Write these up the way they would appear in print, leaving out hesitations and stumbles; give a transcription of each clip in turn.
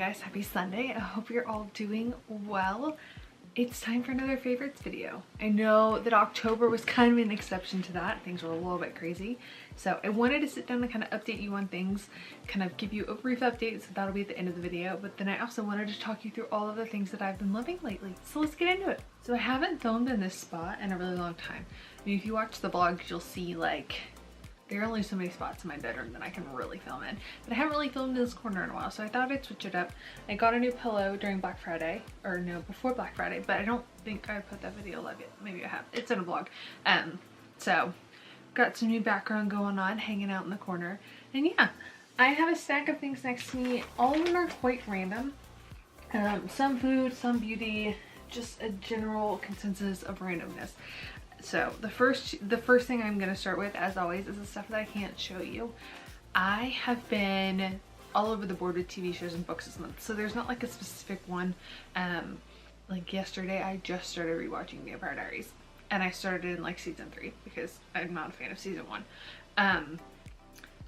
guys, happy Sunday. I hope you're all doing well. It's time for another favorites video. I know that October was kind of an exception to that. Things were a little bit crazy. So I wanted to sit down and kind of update you on things, kind of give you a brief update, so that'll be at the end of the video. But then I also wanted to talk you through all of the things that I've been loving lately. So let's get into it. So I haven't filmed in this spot in a really long time. I mean, if you watch the vlogs, you'll see like there are only so many spots in my bedroom that I can really film in. But I haven't really filmed in this corner in a while, so I thought I'd switch it up. I got a new pillow during Black Friday, or no, before Black Friday, but I don't think I put that video live yet. Maybe I have. It's in a vlog. So got some new background going on, hanging out in the corner. And yeah, I have a stack of things next to me. All of them are quite random. Some food, some beauty, just a general consensus of randomness. So the first thing I'm going to start with, as always, is the stuff that I can't show you. I have been all over the board with TV shows and books this month, so there's not like a specific one. Like yesterday I just started rewatching Vampire Diaries, and I started in like season 3 because I'm not a fan of season 1.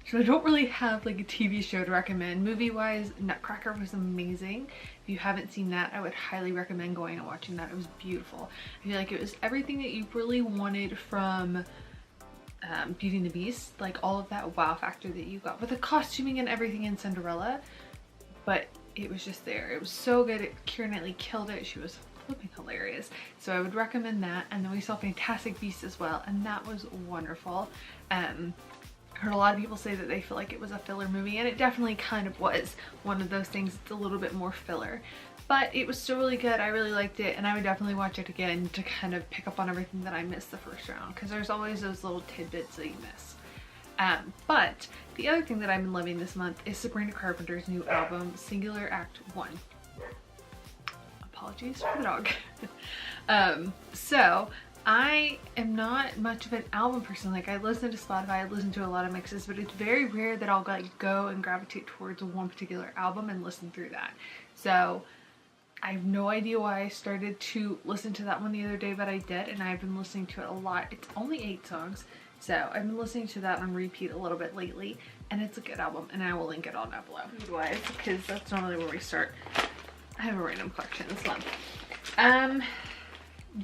So I don't really have like a TV show to recommend. Movie wise, Nutcracker was amazing. If you haven't seen that, I would highly recommend going and watching that. It was beautiful. I feel like it was everything that you really wanted from Beauty and the Beast, like all of that wow factor that you got with the costuming and everything in Cinderella, but it was just there. It was so good. Keira Knightley killed it. She was flipping hilarious. So I would recommend that. And then we saw Fantastic Beasts as well, and that was wonderful. Heard a lot of people say that they feel like it was a filler movie, and it definitely kind of was one of those things. It's a little bit more filler, but it was still really good. I really liked it, and I would definitely watch it again to kind of pick up on everything that I missed the first round, because there's always those little tidbits that you miss. But the other thing that I've been loving this month is Sabrina Carpenter's new album, Singular Act 1. Apologies for the dog. So I am not much of an album person. Like, I listen to Spotify, I listen to a lot of mixes, but it's very rare that I'll like go and gravitate towards one particular album and listen through that. So I have no idea why I started to listen to that one the other day, but I did, and I've been listening to it a lot. It's only 8 songs, so I've been listening to that on repeat a little bit lately, and it's a good album, and I will link it all down below. Food-wise, because that's normally where we start. I have a random collection this month.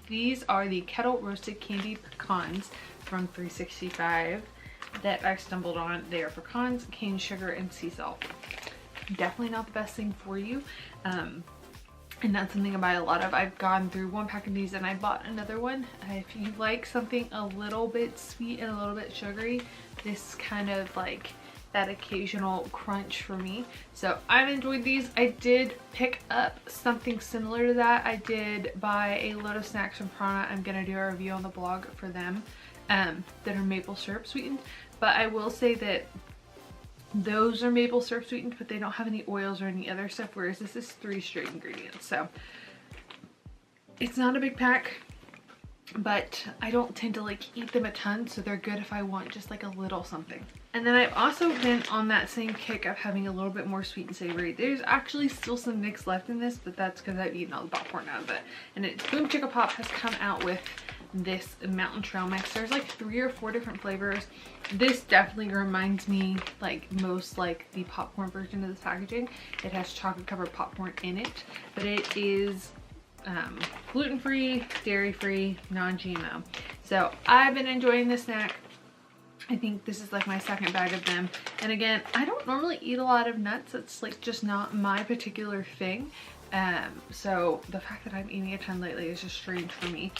These are the Kettle roasted candied pecans from 365 that I stumbled on. They are pecans, cane sugar, and sea salt. Definitely not the best thing for you, and that's something I buy a lot of. I've gone through one pack of these and I bought another one. If you like something a little bit sweet and a little bit sugary, this kind of like that occasional crunch for me. So I've enjoyed these. I did pick up something similar to that. I did buy a load of snacks from Prana. I'm gonna do a review on the blog for them that are maple syrup sweetened, but I will say that those are maple syrup sweetened, but they don't have any oils or any other stuff, whereas this is 3 straight ingredients. So it's not a big pack, but I don't tend to like eat them a ton, so they're good if I want just like a little something. And then I've also been on that same kick of having a little bit more sweet and savory. There's actually still some mix left in this, but that's because I've eaten all the popcorn out of it. And Boom Chicka Pop has come out with this Mountain Trail mix. There's like 3 or 4 different flavors. This definitely reminds me like most like the popcorn version of this packaging. It has chocolate covered popcorn in it, but it is gluten-free, dairy-free, non-GMO. So I've been enjoying this snack. I think this is like my second bag of them. And again, I don't normally eat a lot of nuts. It's like just not my particular thing. So the fact that I'm eating a ton lately is just strange for me.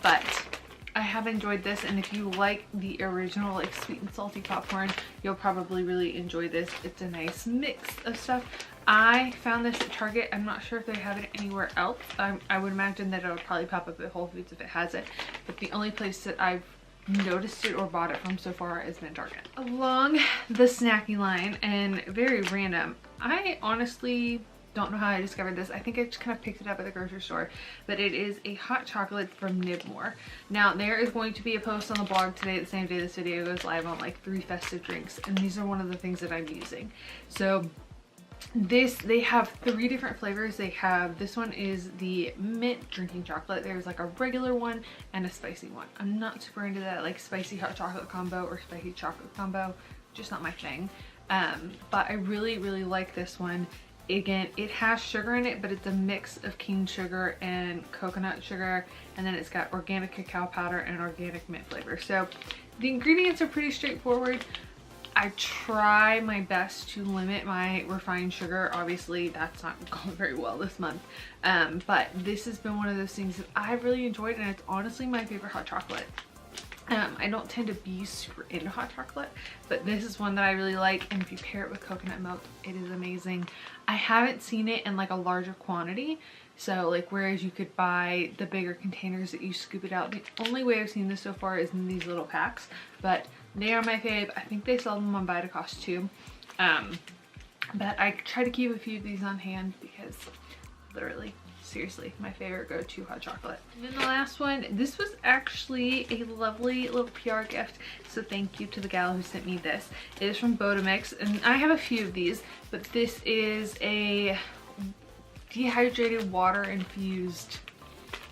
But I have enjoyed this, and if you like the original like sweet and salty popcorn, you'll probably really enjoy this. It's a nice mix of stuff. I found this at Target. I'm not sure if they have it anywhere else. I would imagine that it'll probably pop up at Whole Foods if it has it. But the only place that I've noticed it or bought it from so far has been Target. Along the snacking line, and very random, I honestly don't know how I discovered this. I think I just kind of picked it up at the grocery store, but it is a hot chocolate from NibMor. Now there is going to be a post on the blog today, the same day this video goes live, on like 3 festive drinks, and these are one of the things that I'm using. So they have 3 different flavors. They have, this one is the mint drinking chocolate. There's like a regular one and a spicy one. I'm not super into that like spicy hot chocolate combo or spicy chocolate combo, just not my thing. But I really like this one. Again, it has sugar in it, but it's a mix of cane sugar and coconut sugar, and then it's got organic cacao powder and organic mint flavor. So the ingredients are pretty straightforward. I try my best to limit my refined sugar. Obviously that's not going very well this month, but this has been one of those things that I've really enjoyed, and it's honestly my favorite hot chocolate. I don't tend to be super into hot chocolate, but this is one that I really like, and if you pair it with coconut milk, it is amazing. I haven't seen it in like a larger quantity, so like whereas you could buy the bigger containers that you scoop it out, the only way I've seen this so far is in these little packs, but they are my fave. I think they sell them on Buy to Cost too, but I try to keep a few of these on hand because literally, seriously, my favorite go-to hot chocolate. And then the last one, this was actually a lovely little PR gift, so thank you to the gal who sent me this. It is from Bodamix, and I have a few of these, but this is a dehydrated water infused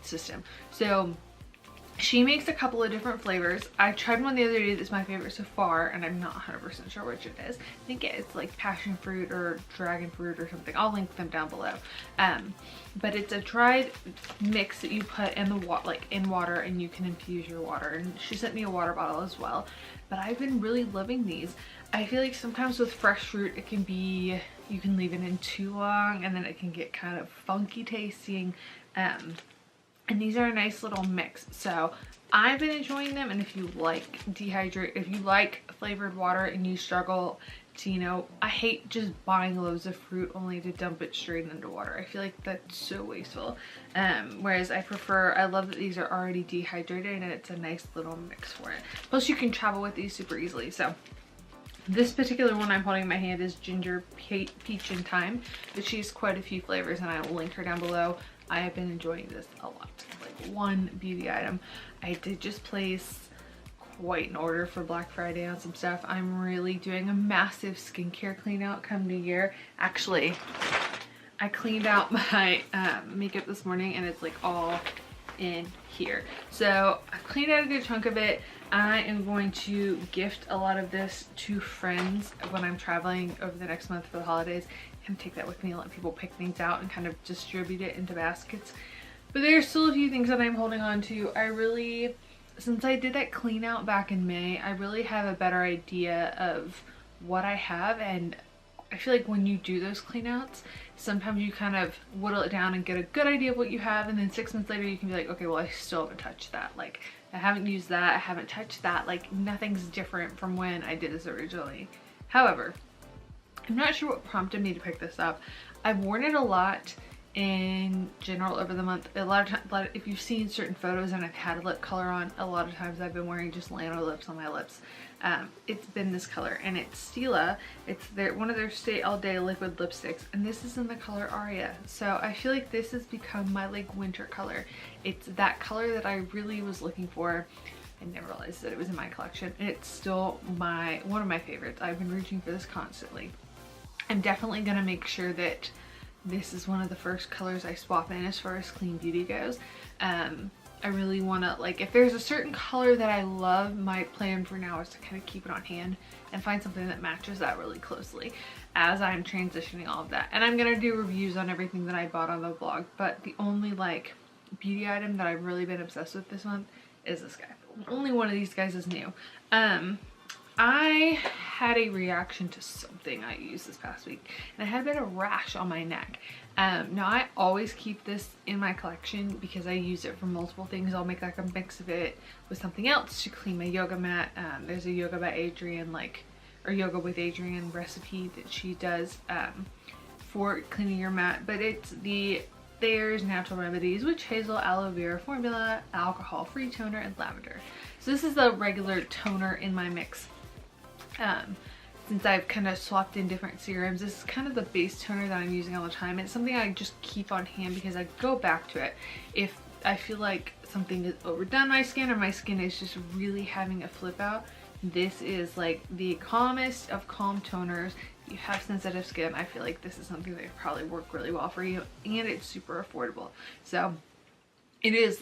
system. So she makes a couple of different flavors. I tried one the other day that's my favorite so far, and I'm not 100% sure which it is. I think it's like passion fruit or dragon fruit or something. I'll link them down below. But it's a dried mix that you put in the in water, and you can infuse your water. And she sent me a water bottle as well. But I've been really loving these. I feel like sometimes with fresh fruit, it can be, you can leave it in too long, and then it can get kind of funky tasting. And these are a nice little mix, so I've been enjoying them. And if you like if you like flavored water and you struggle to, you know, I hate just buying loads of fruit only to dump it straight into water. I feel like that's so wasteful. Whereas I love that these are already dehydrated, and it's a nice little mix for it. Plus you can travel with these super easily. So this particular one I'm holding in my hand is ginger, peach, and thyme, but she has quite a few flavors, and I will link her down below. I have been enjoying this a lot. Like one beauty item. I did just place quite an order for Black Friday on some stuff. I'm really doing a massive skincare clean out come New Year. Actually, I cleaned out my makeup this morning, and it's like all in here. So I cleaned out a good chunk of it. I am going to gift a lot of this to friends when I'm traveling over the next month for the holidays, and take that with me and let people pick things out and kind of distribute it into baskets. But there's still a few things that I'm holding on to. I really, since I did that clean out back in May, I really have a better idea of what I have, and I feel like when you do those clean outs, sometimes you kind of whittle it down and get a good idea of what you have, and then 6 months later you can be like, okay, well I still haven't touched that. Like, I haven't used that, I haven't touched that. Like, nothing's different from when I did this originally. However, I'm not sure what prompted me to pick this up. I've worn it a lot in general over the month. A lot of times, if you've seen certain photos and I've had a lip color on, a lot of times I've been wearing just Lano lips on my lips. It's been this color, and it's Stila. It's one of their Stay All Day liquid lipsticks, and this is in the color Aria. So I feel like this has become my like winter color. It's that color that I really was looking for. I never realized that it was in my collection, and it's still one of my favorites. I've been reaching for this constantly. I'm definitely gonna make sure that this is one of the first colors I swap in as far as clean beauty goes. I really want to, like, if there's a certain color that I love, my plan for now is to kind of keep it on hand and find something that matches that really closely as I'm transitioning all of that. And I'm gonna do reviews on everything that I bought on the vlog, but the only like beauty item that I've really been obsessed with this month is this guy. Only one of these guys is new. I had a reaction to something I used this past week, and I had a bit of rash on my neck. Now I always keep this in my collection because I use it for multiple things. I'll make like a mix of it with something else to clean my yoga mat. There's a Yoga by Adrian, or Yoga with Adrian recipe that she does for cleaning your mat, but it's the Thayer's Natural Remedies, which Hazel aloe vera formula, alcohol-free toner, and lavender. So this is the regular toner in my mix. Since I've kind of swapped in different serums, this is kind of the base toner that I'm using all the time. It's something I just keep on hand because I go back to it if I feel like something is overdone my skin, or my skin is just really having a flip out. This is like the calmest of calm toners. If you have sensitive skin, I feel like this is something that would probably work really well for you, and it's super affordable. So it is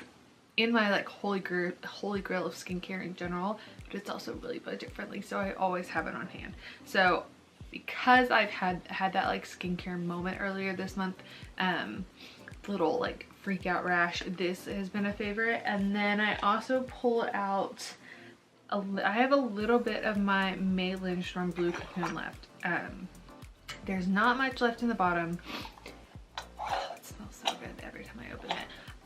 in my like holy grail of skincare in general, but it's also really budget friendly, so I always have it on hand. So because I've had that like skincare moment earlier this month, little like freak out rash, this has been a favorite. And then I also pull out I have a little bit of my May Lindstrom Blue Cocoon left. There's not much left in the bottom. Oh, it smells so good every time I open it.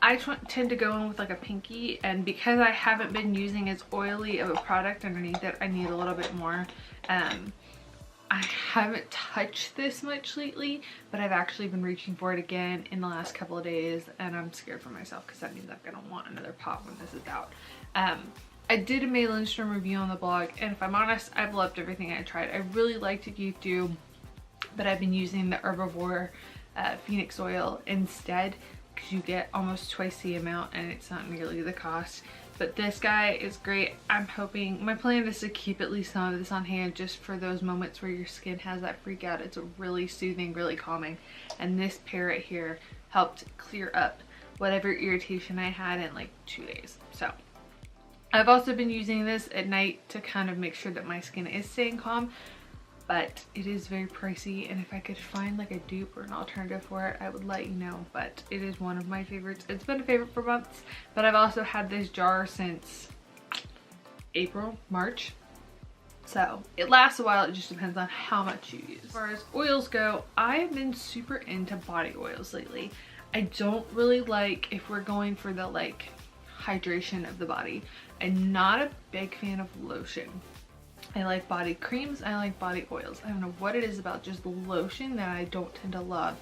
I tend to go in with like a pinky, and because I haven't been using as oily of a product underneath it, I need a little bit more. I haven't touched this much lately, but I've actually been reaching for it again in the last couple of days, and I'm scared for myself because that means I'm gonna want another pop when this is out. I did a May Lindstrom review on the blog, and if I'm honest, I've loved everything I tried. I really liked xoxo, but I've been using the Herbivore Phoenix Oil instead, because you get almost twice the amount and it's not nearly the cost. But this guy is great. I'm hoping, my plan is to keep at least some of this on hand just for those moments where your skin has that freak out. It's really soothing, really calming, and this pair right here helped clear up whatever irritation I had in like 2 days. So I've also been using this at night to kind of make sure that my skin is staying calm, but it is very pricey, and if I could find like a dupe or an alternative for it, I would let you know. But it is one of my favorites. It's been a favorite for months, but I've also had this jar since April, March. So it lasts a while. It just depends on how much you use. As far as oils go, I've been super into body oils lately. I don't really like, if we're going for the like hydration of the body, I'm not a big fan of lotion. I like body creams, I like body oils. I don't know what it is about just the lotion that I don't tend to love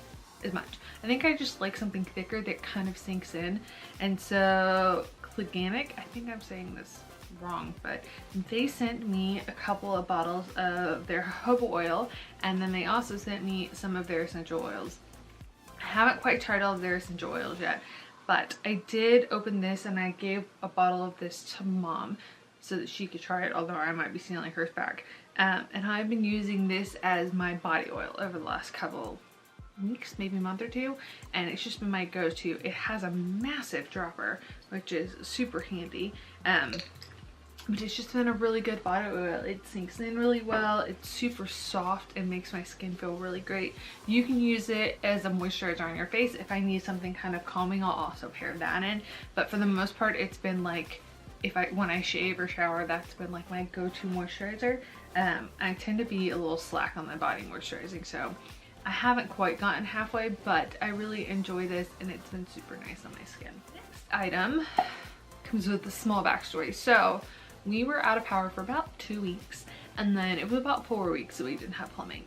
as much. I think I just like something thicker that kind of sinks in. And so Cliganic, I think I'm saying this wrong, but they sent me a couple of bottles of their jojoba oil, and then they also sent me some of their essential oils. I haven't quite tried all of their essential oils yet, but I did open this and I gave a bottle of this to Mom so that she could try it, although I might be stealing hers back. And I've been using this as my body oil over the last couple weeks, maybe a month or two, and it's just been my go-to. It has a massive dropper, which is super handy. But it's just been a really good body oil. It sinks in really well. It's super soft and makes my skin feel really great. You can use it as a moisturizer on your face. If I need something kind of calming, I'll also pair that in. But for the most part, it's been like, when I shave or shower, that's been like my go-to moisturizer. I tend to be a little slack on my body moisturizing, so I haven't quite gotten halfway, but I really enjoy this and it's been super nice on my skin. Next item comes with a small backstory. So we were out of power for about 2 weeks, and then it was about 4 weeks that we didn't have plumbing.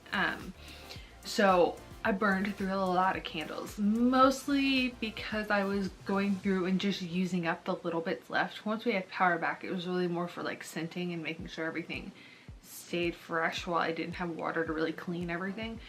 So I burned through a lot of candles, mostly because I was going through and just using up the little bits left. Once we had power back, it was really more for like scenting and making sure everything stayed fresh while I didn't have water to really clean everything.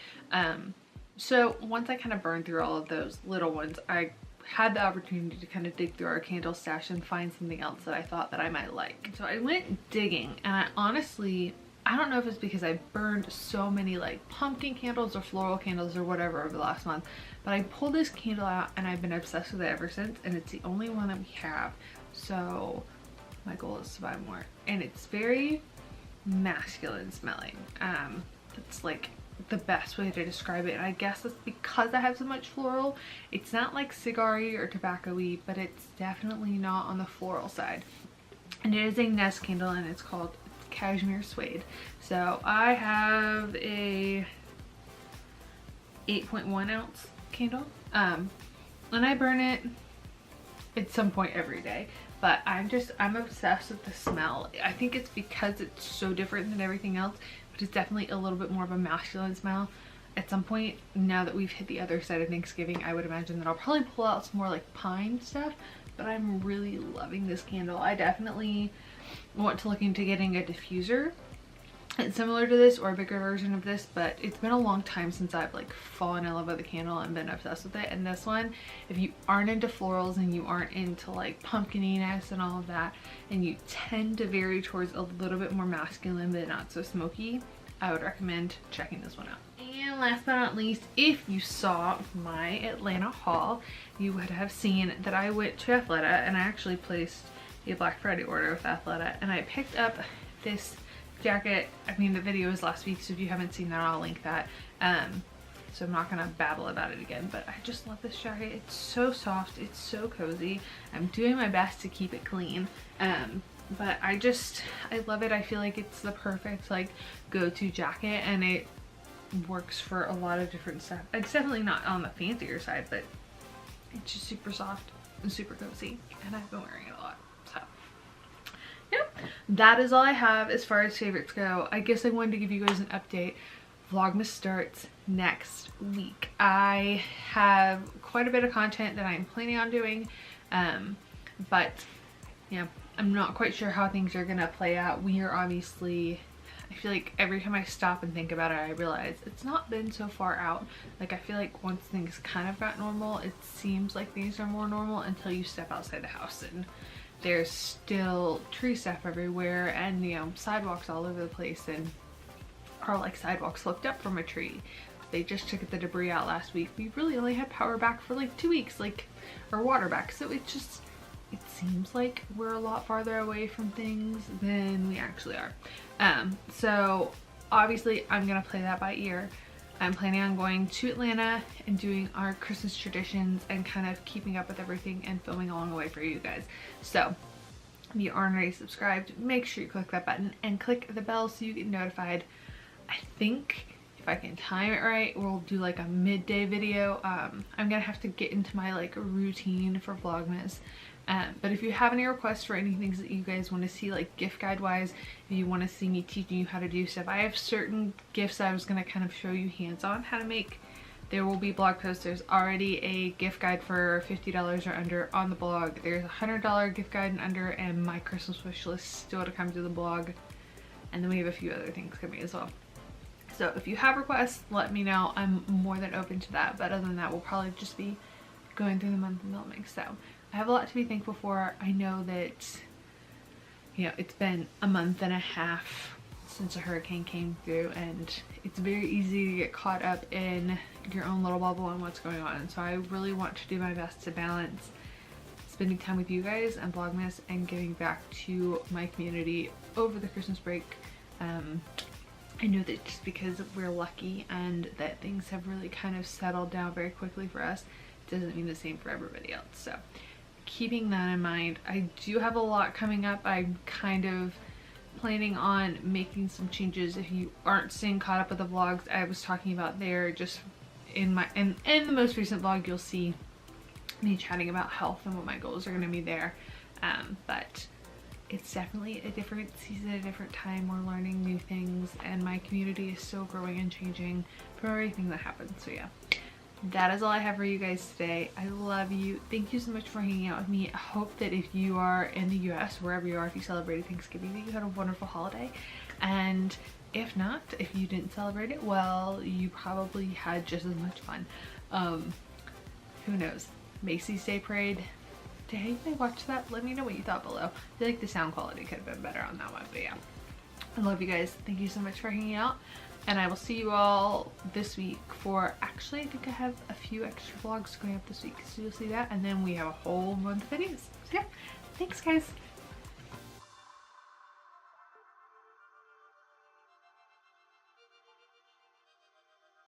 So once I kind of burned through all of those little ones, I had the opportunity to kind of dig through our candle stash and find something else that I thought that I might like. So I went digging, and I honestly, I don't know if it's because I burned so many like pumpkin candles or floral candles or whatever over the last month, but I pulled this candle out and I've been obsessed with it ever since, and it's the only one that we have. So my goal is to buy more, and it's very masculine smelling. It's like the best way to describe it, and I guess that's because I have so much floral. It's not like cigar-y or tobacco-y, but it's definitely not on the floral side. And it is a Nest candle, and it's called Cashmere Suede. So I have a 8.1 ounce candle, and I burn it at some point every day, but I'm obsessed with the smell. I think it's because it's so different than everything else, but it's definitely a little bit more of a masculine smell. At some point, now that we've hit the other side of Thanksgiving, I would imagine that I'll probably pull out some more like pine stuff, but I'm really loving this candle. I definitely want to look into getting a diffuser. It's similar to this or a bigger version of this, but it's been a long time since I've like fallen in love with the candle and been obsessed with it. And this one, if you aren't into florals and you aren't into like pumpkininess and all of that, and you tend to vary towards a little bit more masculine but not so smoky, I would recommend checking this one out. And last but not least, if you saw my Atlanta haul, you would have seen that I went to Athleta and I actually placed a Black Friday order with Athleta, and I picked up this jacket, I mean the video was last week, so if you haven't seen that I'll link that. So I'm not gonna babble about it again, but I just love this jacket. It's so soft, it's so cozy. I'm doing my best to keep it clean, but I love it. I feel like it's the perfect like go-to jacket, and it works for a lot of different stuff. It's definitely not on the fancier side, but it's just super soft and super cozy, and I've been wearing it a lot. So yeah, that is all I have as far as favorites go. I guess I wanted to give you guys an update. Vlogmas starts next week. I have quite a bit of content that I'm planning on doing, but yeah, I'm not quite sure how things are gonna play out. We are obviously, I feel like every time I stop and think about it, I realize it's not been so far out. Like I feel like once things kind of got normal, it seems like things are more normal until you step outside the house and there's still tree stuff everywhere, and you know, sidewalks all over the place, and are like sidewalks flipped up from a tree. They just took the debris out last week. We really only had power back for like 2 weeks, like, or water back. So it seems like we're a lot farther away from things than we actually are. So obviously I'm gonna play that by ear. I'm planning on going to Atlanta and doing our Christmas traditions and kind of keeping up with everything and filming along the way for you guys. So if you aren't already subscribed, make sure you click that button and click the bell so you get notified. I think if I can time it right, we'll do like a midday video. I'm gonna have to get into my like routine for Vlogmas. But if you have any requests for any things that you guys want to see, like gift guide wise, if you want to see me teaching you how to do stuff, I have certain gifts I was going to kind of show you hands-on how to make. There will be blog posts. There's already a gift guide for $50 or under on the blog. There's a $100 gift guide and under, and my Christmas wish list still to come to the blog. And then we have a few other things coming as well. So if you have requests, let me know. I'm more than open to that. But other than that, we'll probably just be going through the month of filming. So I have a lot to be thankful for. I know that, you know, it's been a month and a half since a hurricane came through, and it's very easy to get caught up in your own little bubble and what's going on. And so I really want to do my best to balance spending time with you guys and Vlogmas and getting back to my community over the Christmas break. I know that just because we're lucky and that things have really kind of settled down very quickly for us, doesn't mean the same for everybody else. So keeping that in mind, I do have a lot coming up. I'm kind of planning on making some changes. If you aren't staying caught up with the vlogs I was talking about there, just in the most recent vlog, you'll see me chatting about health and what my goals are going to be there. But it's definitely a different season, a different time. We're learning new things, and my community is still growing and changing from everything that happened. So yeah, that is all I have for you guys today. I love you. Thank you so much for hanging out with me. I hope that if you are in the US, wherever you are, if you celebrated Thanksgiving, that you had a wonderful holiday. And if not, if you didn't celebrate it, well, you probably had just as much fun. Who knows? Macy's Day Parade. Did anybody watch that? Let me know what you thought below. I feel like the sound quality could have been better on that one, but yeah. I love you guys. Thank you so much for hanging out. And I will see you all this week for, actually, I think I have a few extra vlogs going up this week. So you'll see that. And then we have a whole month of videos. So yeah, thanks guys.